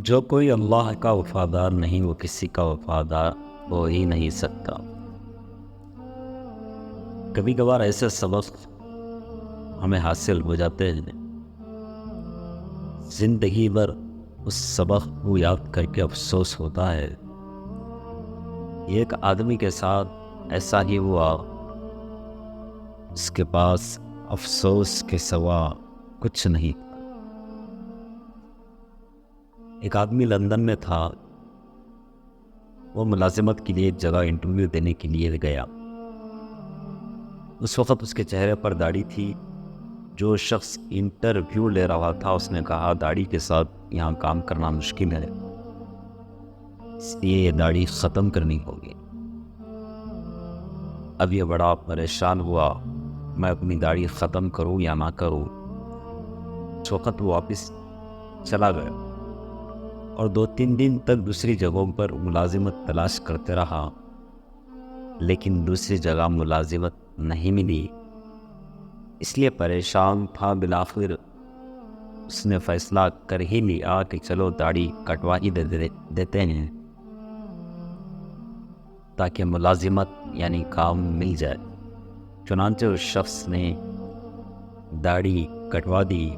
جو کوئی اللہ کا وفادار نہیں وہ کسی کا وفادار ہو ہی نہیں سکتا۔ کبھی کبھار ایسے سبق ہمیں حاصل ہو جاتے ہیں، زندگی بھر اس سبق کو یاد کر کے افسوس ہوتا ہے۔ ایک آدمی کے ساتھ ایسا ہی ہوا، اس کے پاس افسوس کے سوا کچھ نہیں۔ ایک آدمی لندن میں تھا، وہ ملازمت کے لیے ایک جگہ انٹرویو دینے کے لیے گیا۔ اس وقت اس کے چہرے پر داڑھی تھی۔ جو شخص انٹرویو لے رہا تھا اس نے کہا داڑھی کے ساتھ یہاں کام کرنا مشکل ہے، اس لیے یہ داڑھی ختم کرنی ہوگی۔ اب یہ بڑا پریشان ہوا، میں اپنی داڑھی ختم کروں یا نہ کروں۔ اس وقت وہ واپس چلا گیا اور 2-3 دن تک دوسری جگہوں پر ملازمت تلاش کرتے رہا، لیکن دوسری جگہ ملازمت نہیں ملی۔ اس لیے پریشان تھا۔ بالآخر اس نے فیصلہ کر ہی لیا کہ چلو داڑھی کٹوا ہی دیتے ہیں تاکہ ملازمت یعنی کام مل جائے۔ چنانچہ اس شخص نے داڑھی کٹوا دی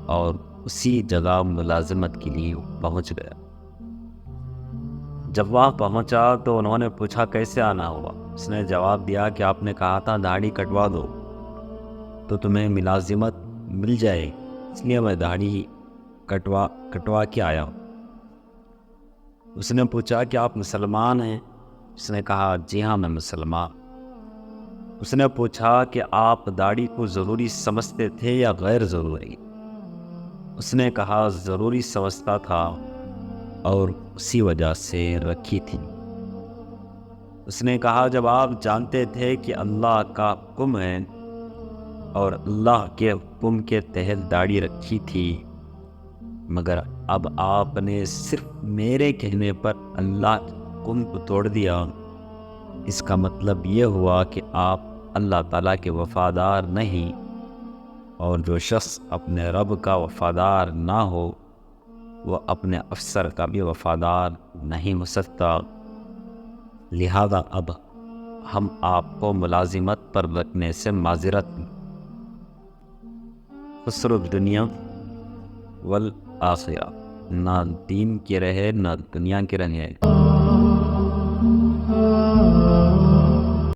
اور اسی جگہ ملازمت کے لیے پہنچ گیا۔ جب وہاں پہنچا تو انہوں نے پوچھا کیسے آنا ہوا۔ اس نے جواب دیا کہ آپ نے کہا تھا داڑھی کٹوا دو تو تمہیں ملازمت مل جائے، اس لیے میں داڑھی کٹوا کے آیا ہوں۔ اس نے پوچھا کہ آپ مسلمان ہیں؟ اس نے کہا جی ہاں میں مسلمان۔ اس نے پوچھا کہ آپ داڑھی کو ضروری سمجھتے تھے یا غیر ضروری؟ اس نے کہا ضروری سمجھتا تھا اور اسی وجہ سے رکھی تھی۔ اس نے کہا جب آپ جانتے تھے کہ اللہ کا حکم ہے اور اللہ کے حکم کے تحت داڑھی رکھی تھی، مگر اب آپ نے صرف میرے کہنے پر اللہ کے حکم کو توڑ دیا، اس کا مطلب یہ ہوا کہ آپ اللہ تعالیٰ کے وفادار نہیں، اور جو شخص اپنے رب کا وفادار نہ ہو وہ اپنے افسر کا بھی وفادار نہیں ہو سکتا۔ لہذا اب ہم آپ کو ملازمت پر رکھنے سے معذرت۔ خسر الدنیا والآخرہ، نہ دین کی رہے نہ دنیا کی رہے۔